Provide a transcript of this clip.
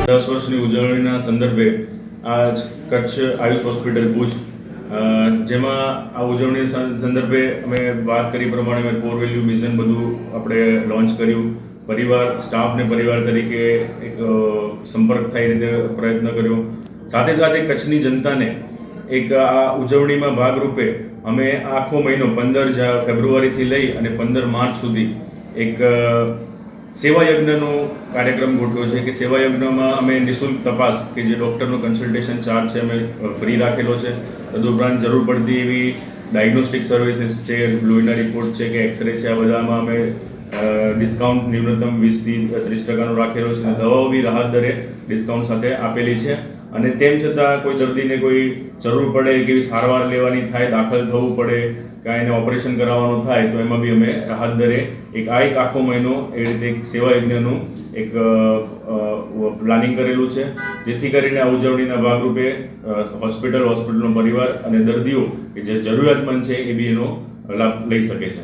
10 વર્ષની ઉજવણીના સંદર્ભે આજ કચ્છ આયુષ હોસ્પિટલ ભુજ જેમાં આ ઉજવણી સંદર્ભે અમે વાત કરી પ્રમાણે અમે કોર વેલ્યુ મિશન બધું આપણે લોન્ચ કર્યું. પરિવાર સ્ટાફને પરિવાર તરીકે એક સંપર્ક થાય રીતે પ્રયત્ન કર્યો. સાથે સાથે કચ્છની જનતાને એક આ ઉજવણીમાં ભાગરૂપે અમે આખો મહિનો 15 ફેબ્રુઆરીથી લઈ અને 15 માર્ચ સુધી એક સેવા યજ્ઞનો કાર્યક્રમ ગોઠવ્યો છે કે સેવા યજ્ઞમાં અમે નિઃશુલ્ક તપાસ કે જે ડૉક્ટરનો કન્સલ્ટેશન ચાર્જ છે અમે ફ્રી રાખેલો છે. તદુપરાંત જરૂર પડતી એવી ડાયગ્નોસ્ટિક સર્વિસીસ છે, લોહીના રિપોર્ટ છે કે એક્સરે છે, આ બધામાં અમે ડિસ્કાઉન્ટ ન્યૂનતમ 20-30% રાખેલો છે અને દવાઓ બી રાહત દરે ડિસ્કાઉન્ટ સાથે આપેલી છે. અને તેમ છતાં કોઈ દર્દીને કોઈ જરૂર પડે કે એવી સારવાર લેવાની થાય, દાખલ થવું પડે કાંઈ એને ઓપરેશન કરાવવાનું થાય તો એમાં બી અમે રાહત દરે એક આખો મહિનો એ રીતે એક સેવા યજ્ઞનું એક પ્લાનિંગ કરેલું છે, જેથી કરીને આ ઉજવણીના ભાગરૂપે હોસ્પિટલનો પરિવાર અને દર્દીઓ કે જે જરૂરિયાતમંદ છે એ બી એનો લાભ લઈ શકે છે.